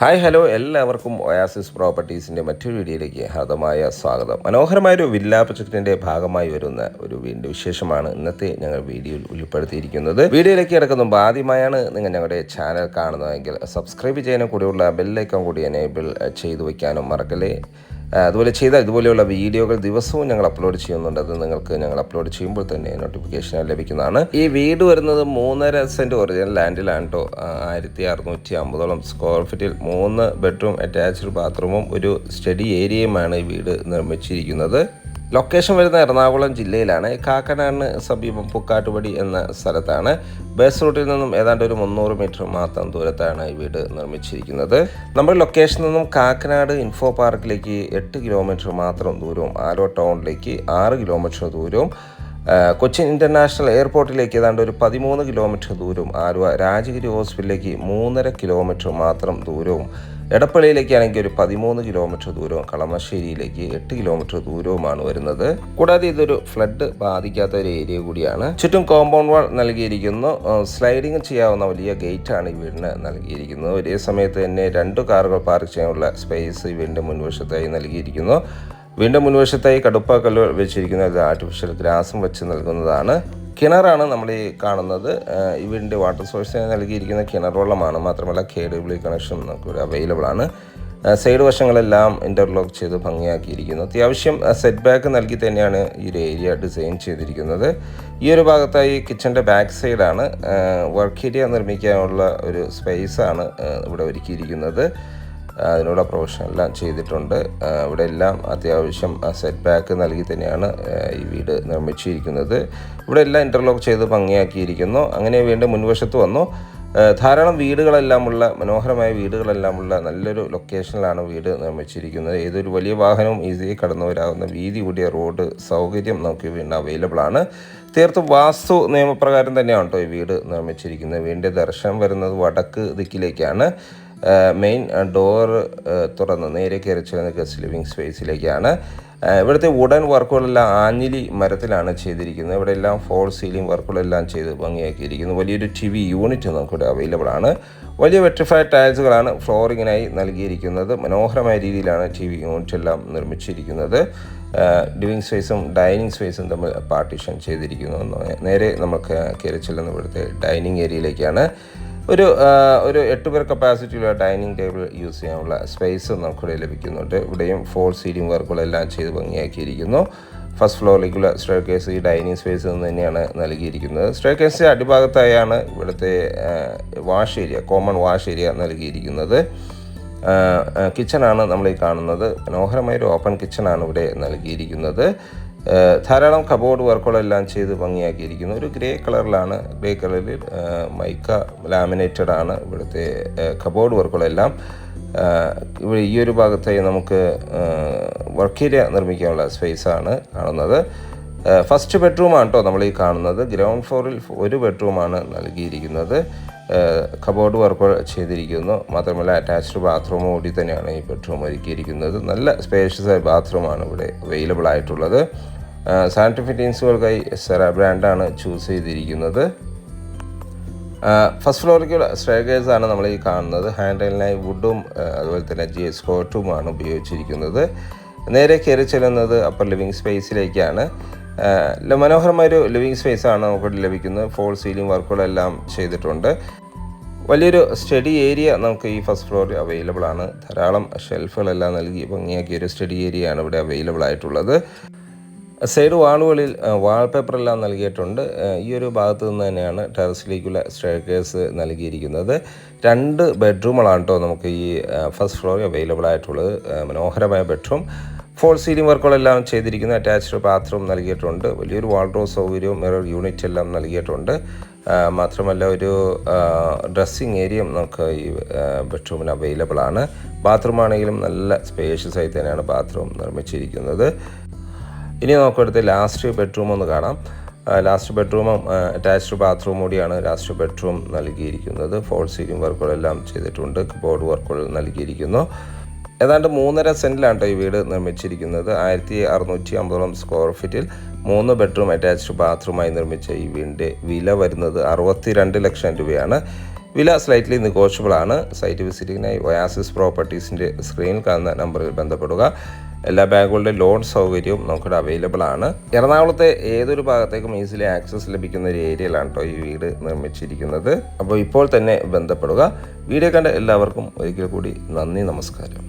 Hi hello എല്ലാവർക്കും oasis പ്രോപ്പർട്ടീസിൻ്റെ മറ്റൊരു വീഡിയോയിലേക്ക് ഹാർദമായ സ്വാഗതം. മനോഹരമായൊരു വില്ല പ്രൊജക്റ്റിൻ്റെ ഭാഗമായി വരുന്ന ഒരു വീടിൻ്റെ വിശേഷമാണ് ഇന്നത്തെ ഞങ്ങൾ വീഡിയോയിൽ ഉൾപ്പെടുത്തിയിരിക്കുന്നത്. വീഡിയോയിലേക്ക് കിടക്കുന്ന മുമ്പ് ആദ്യമായാണ് നിങ്ങൾ ഞങ്ങളുടെ ചാനൽ കാണുന്നതെങ്കിൽ സബ്സ്ക്രൈബ് ചെയ്യാനും കൂടിയുള്ള ബെല്ലൈക്കൺ കൂടി എനേബിൾ ചെയ്തു വയ്ക്കാനും മറക്കല്ലേ. അതുപോലെ ചെയ്താൽ ഇതുപോലെയുള്ള വീഡിയോകൾ ദിവസവും ഞങ്ങൾ അപ്ലോഡ് ചെയ്യുന്നുണ്ട്. അത് നിങ്ങൾക്ക് ഞങ്ങൾ അപ്ലോഡ് ചെയ്യുമ്പോൾ തന്നെ നോട്ടിഫിക്കേഷൻ ലഭിക്കുന്നതാണ്. ഈ വീട് വരുന്നത് 3.5 സെൻറ്റ് ഒറിജിനൽ ലാൻഡിലാണ് കേട്ടോ. 1650 സ്ക്വയർ ഫീറ്റിൽ 3 ബെഡ്റൂം അറ്റാച്ച്ഡ് ബാത്റൂമും ഒരു സ്റ്റഡി ഏരിയയുമാണ് ഈ വീട് നിർമ്മിച്ചിരിക്കുന്നത്. ലൊക്കേഷൻ വരുന്ന എറണാകുളം ജില്ലയിലാണ്. കാക്കനാടിന് സമീപം പുക്കാട്ടുപടി എന്ന സ്ഥലത്താണ്. ബസ് റൂട്ടിൽ നിന്നും ഏതാണ്ട് ഒരു 300 മീറ്റർ മാത്രം ദൂരത്താണ് ഈ വീട് നിർമ്മിച്ചിരിക്കുന്നത്. നമ്മുടെ ലൊക്കേഷനിൽ നിന്നും കാക്കനാട് ഇൻഫോ പാർക്കിലേക്ക് 8 കിലോമീറ്റർ മാത്രം ദൂരവും, ആലുവ ടൗണിലേക്ക് 6 കിലോമീറ്റർ ദൂരവും, കൊച്ചിൻ ഇൻ്റർനാഷണൽ എയർപോർട്ടിലേക്ക് ഏതാണ്ട് ഒരു 13 കിലോമീറ്റർ ദൂരവും, ആലുവ രാജഗിരി ഹോസ്പിറ്റലിലേക്ക് 3.5 കിലോമീറ്റർ മാത്രം ദൂരവും, എടപ്പള്ളിയിലേക്കാണെങ്കിൽ ഒരു 13 കിലോമീറ്റർ ദൂരവും, കളമശ്ശേരിയിലേക്ക് 8 കിലോമീറ്റർ ദൂരവുമാണ് വരുന്നത്. കൂടാതെ ഇതൊരു ഫ്ലഡ് ബാധിക്കാത്ത ഒരു ഏരിയ കൂടിയാണ്. ചുറ്റും കോമ്പൗണ്ട് വാൾ നൽകിയിരിക്കുന്നു. സ്ലൈഡിങ് ചെയ്യാവുന്ന വലിയ ഗേറ്റാണ് ഈ വീടിന് നൽകിയിരിക്കുന്നത്. ഒരേ സമയത്ത് തന്നെ 2 കാറുകൾ പാർക്ക് ചെയ്യാനുള്ള സ്പേസ് ഈ വീടിൻ്റെ മുൻവശത്തായി നൽകിയിരിക്കുന്നു. വീണ്ടും മുൻവശത്തായി കടുപ്പാക്കല്ല് വെച്ചിരിക്കുന്നത് ആർട്ടിഫിഷ്യൽ ഗ്രാസും വെച്ച് നൽകുന്നതാണ്. കിണറാണ് നമ്മൾ ഈ കാണുന്നത്. ഈ വീടിൻ്റെ വാട്ടർ സോഴ്സിന് നൽകിയിരിക്കുന്ന കിണർ വെള്ളമാണ്. മാത്രമല്ല KW കണക്ഷൻ നമുക്ക് അവൈലബിൾ ആണ്. സൈഡ് വശങ്ങളെല്ലാം ഇൻ്റർലോക്ക് ചെയ്ത് ഭംഗിയാക്കിയിരിക്കുന്നു. അത്യാവശ്യം സെറ്റ് ബാക്ക് നൽകി തന്നെയാണ് ഈ ഒരു ഏരിയ ഡിസൈൻ ചെയ്തിരിക്കുന്നത്. ഈ ഒരു ഭാഗത്തായി കിച്ചൻ്റെ ബാക്ക് സൈഡാണ്. വർക്ക് ഏരിയ നിർമ്മിക്കാനുള്ള ഒരു സ്പേസാണ് ഇവിടെ ഒരുക്കിയിരിക്കുന്നത്. അതിനുള്ള പ്രൊവിഷൻ എല്ലാം ചെയ്തിട്ടുണ്ട്. ഇവിടെ എല്ലാം അത്യാവശ്യം സെറ്റ് ബാക്ക് നൽകി തന്നെയാണ് ഈ വീട് നിർമ്മിച്ചിരിക്കുന്നത്. ഇവിടെ എല്ലാം ഇൻ്റർലോക്ക് ചെയ്ത് ഭംഗിയാക്കിയിരിക്കുന്നു. അങ്ങനെ വീണ്ടും മുൻവശത്ത് വന്നു. ധാരാളം വീടുകളെല്ലാമുള്ള, മനോഹരമായ വീടുകളെല്ലാമുള്ള നല്ലൊരു ലൊക്കേഷനിലാണ് വീട് നിർമ്മിച്ചിരിക്കുന്നത്. ഏതൊരു വലിയ വാഹനവും ഈസിയായി കടന്നു വരാവുന്ന വീതി കൂടിയ റോഡ് സൗകര്യം നമുക്ക് വീണ്ടും അവൈലബിൾ ആണ്. തീർത്തും വാസ്തു നിയമപ്രകാരം തന്നെയാണ് കേട്ടോ ഈ വീട് നിർമ്മിച്ചിരിക്കുന്നത്. വീടിൻ്റെ ദർശനം വരുന്നത് വടക്ക് ദിക്കിലേക്കാണ്. മെയിൻ ഡോർ തുറന്ന് നേരെ കയറി ചെല്ലുന്ന ഗസ്റ്റ് ലിവിങ് സ്പേസിലേക്കാണ്. ഇവിടുത്തെ വുഡൻ വർക്കുകളെല്ലാം ആഞ്ഞിലി മരത്തിലാണ് ചെയ്തിരിക്കുന്നത്. ഇവിടെ എല്ലാം ഫോൾ സീലിംഗ് വർക്കുകളെല്ലാം ചെയ്ത് ഭംഗിയാക്കിയിരിക്കുന്നു. വലിയൊരു TV യൂണിറ്റ് നമുക്കിവിടെ അവൈലബിൾ ആണ്. വലിയ വെട്രിഫൈഡ് ടൈൽസുകളാണ് ഫ്ലോറിങ്ങിനായി നൽകിയിരിക്കുന്നത്. മനോഹരമായ രീതിയിലാണ് TV യൂണിറ്റ് എല്ലാം നിർമ്മിച്ചിരിക്കുന്നത്. ലിവിങ് സ്പേസും ഡൈനിങ് സ്പേസും തമ്മിൽ പാർട്ടീഷൻ ചെയ്തിരിക്കുന്നു. നേരെ നമുക്ക് കയറി ചെല്ലുന്ന ഇവിടുത്തെ ഡൈനിങ് ഏരിയയിലേക്കാണ്. ഒരു 8 പേർ കപ്പാസിറ്റിയുള്ള ഡൈനിങ് ടേബിൾ യൂസ് ചെയ്യാനുള്ള സ്പേസ് നമുക്കിവിടെ ലഭിക്കുന്നുണ്ട്. ഇവിടെയും ഫോൾ സീലിംഗ് വർക്കുകളെല്ലാം ചെയ്ത് ഭംഗിയാക്കിയിരിക്കുന്നു. ഫസ്റ്റ് ഫ്ലോറിലേക്കുള്ള സ്റ്റെയർ കേസ് ഈ ഡൈനിങ് സ്പേസിൽ നിന്ന് തന്നെയാണ് നൽകിയിരിക്കുന്നത്. സ്റ്റെയർ കേസിൻ്റെ അടിഭാഗത്തായാണ് ഇവിടുത്തെ wash area, common wash area നൽകിയിരിക്കുന്നത്. കിച്ചണാണ് നമ്മൾ ഈ കാണുന്നത്. മനോഹരമായൊരു ഓപ്പൺ കിച്ചണാണ് ഇവിടെ നൽകിയിരിക്കുന്നത്. ധാരാളം കബോർഡ് വർക്കുകളെല്ലാം ചെയ്ത് ഭംഗിയാക്കിയിരിക്കുന്നു. ഒരു ഗ്രേ കളറിലാണ്. ഗ്രേ കളറിൽ മൈക്ക ലാമിനേറ്റഡ് ആണ് ഇവിടുത്തെ കബോർഡ് വർക്കുകളെല്ലാം. ഇവിടെ ഈ ഒരു ഭാഗത്തായി നമുക്ക് വർക്ക് ഏരിയ നിർമ്മിക്കാനുള്ള സ്പേസാണ് കാണുന്നത്. ഫസ്റ്റ് ബെഡ്റൂമാണ് കേട്ടോ നമ്മൾ ഈ കാണുന്നത്. ഗ്രൗണ്ട് ഫ്ലോറിൽ 1 ബെഡ്റൂമാണ് നൽകിയിരിക്കുന്നത്. കബോർഡ് വർക്കുകൾ ചെയ്തിരിക്കുന്നു. മാത്രമല്ല അറ്റാച്ച്ഡ് ബാത്റൂം കൂടി തന്നെയാണ് ഈ ബെഡ്റൂം ഒരുക്കിയിരിക്കുന്നത്. നല്ല സ്പേഷ്യസ് ബാത്റൂമാണ് ഇവിടെ അവൈലബിൾ ആയിട്ടുള്ളത്. സാനിറ്ററി ഫിറ്റിങ്സുകൾക്കായി സെറ ബ്രാൻഡാണ് ചൂസ് ചെയ്തിരിക്കുന്നത്. ഫസ്റ്റ് ഫ്ലോറിലേക്കുള്ള സ്റ്റെയർകേസ് ആണ് നമ്മൾ ഈ കാണുന്നത്. ഹാൻഡിലിനായി വുഡും അതുപോലെ തന്നെ GS കോട്ടുമാണ് ഉപയോഗിച്ചിരിക്കുന്നത്. നേരെ കയറി ചെല്ലുന്നത് അപ്പർ ലിവിങ് സ്പേസിലേക്കാണ്. മനോഹരമായൊരു ലിവിങ് സ്പേസാണ് നമുക്ക് ലഭിക്കുന്നത്. ഫോൾ സീലിംഗ് വർക്കുകളെല്ലാം ചെയ്തിട്ടുണ്ട്. വലിയൊരു സ്റ്റഡി ഏരിയ നമുക്ക് ഈ ഫസ്റ്റ് ഫ്ലോറിൽ അവൈലബിൾ ആണ്. ധാരാളം ഷെൽഫുകളെല്ലാം നൽകി ഭംഗിയാക്കിയൊരു സ്റ്റഡി ഏരിയയാണ് ഇവിടെ അവൈലബിൾ ആയിട്ടുള്ളത്. സൈഡ് വാളുകളിൽ വാൾപേപ്പറെല്ലാം നൽകിയിട്ടുണ്ട്. ഈ ഒരു ഭാഗത്ത് നിന്ന് തന്നെയാണ് ടെറസിലേക്കുള്ള സ്റ്റെയർകേസ് നൽകിയിരിക്കുന്നത്. 2 ബെഡ്റൂമുകളാണ് കേട്ടോ നമുക്ക് ഈ ഫസ്റ്റ് ഫ്ലോറിൽ അവൈലബിൾ ആയിട്ടുള്ളത്. മനോഹരമായ ബെഡ്റൂം, ഫോൾ സീലിംഗ് വർക്കുകളെല്ലാം ചെയ്തിരിക്കുന്ന അറ്റാച്ച്ഡ് ബാത്റൂം നൽകിയിട്ടുണ്ട്. വലിയൊരു വാൾഡ്രോബ് സൗകര്യവും മിറർ യൂണിറ്റ് എല്ലാം നൽകിയിട്ടുണ്ട്. മാത്രമല്ല ഒരു ഡ്രസ്സിങ് ഏരിയയും നമുക്ക് ഈ ബെഡ്റൂമിന് അവൈലബിൾ ആണ്. ബാത്റൂം ആണെങ്കിലും നല്ല സ്പേഷ്യസ് ആയി തന്നെയാണ് ബാത്റൂം നിർമ്മിച്ചിരിക്കുന്നത്. ഇനി നമുക്കടുത്ത് ലാസ്റ്റ് ബെഡ്റൂം ഒന്ന് കാണാം. ലാസ്റ്റ് ബെഡ്റൂമും അറ്റാച്ച്ഡ് ബാത്റൂം കൂടിയാണ് ലാസ്റ്റ് ബെഡ്റൂം നൽകിയിരിക്കുന്നത്. ഫോൾ സീലിംഗ് വർക്കുകളെല്ലാം ചെയ്തിട്ടുണ്ട്. കബോർഡ് വർക്കുകൾ നൽകിയിരിക്കുന്നു. ഏതാണ്ട് 3.5 സെൻറ്റിലാണ് കേട്ടോ ഈ വീട് നിർമ്മിച്ചിരിക്കുന്നത്. 1650 സ്ക്വയർ ഫീറ്റിൽ 3 ബെഡ്റൂം അറ്റാച്ച്ഡ് ബാത്റൂമായി നിർമ്മിച്ച ഈ വീടിൻ്റെ വില വരുന്നത് 62 ലക്ഷം രൂപയാണ്. വില സ്ലൈറ്റ്ലി നെഗോഷ്യബിൾ ആണ്. സൈറ്റ് വിസിറ്റിങ്ങിനായി ഒയാസിസ് പ്രോപ്പർട്ടീസിൻ്റെ സ്ക്രീനിൽ കാണുന്ന നമ്പറിൽ ബന്ധപ്പെടുക. എല്ലാ ബാങ്കുകളുടെ ലോൺ സൗകര്യവും നമുക്കിവിടെ അവൈലബിൾ ആണ്. എറണാകുളത്തെ ഏതൊരു ഭാഗത്തേക്കും ഈസിലി ആക്സസ് ലഭിക്കുന്ന ഒരു ഏരിയയിലാണ് കേട്ടോ ഈ വീട് നിർമ്മിച്ചിരിക്കുന്നത്. അപ്പോൾ ഇപ്പോൾ തന്നെ ബന്ധപ്പെടുക. വീഡിയോ കണ്ട എല്ലാവർക്കും ഒരിക്കൽ കൂടി നന്ദി, നമസ്കാരം.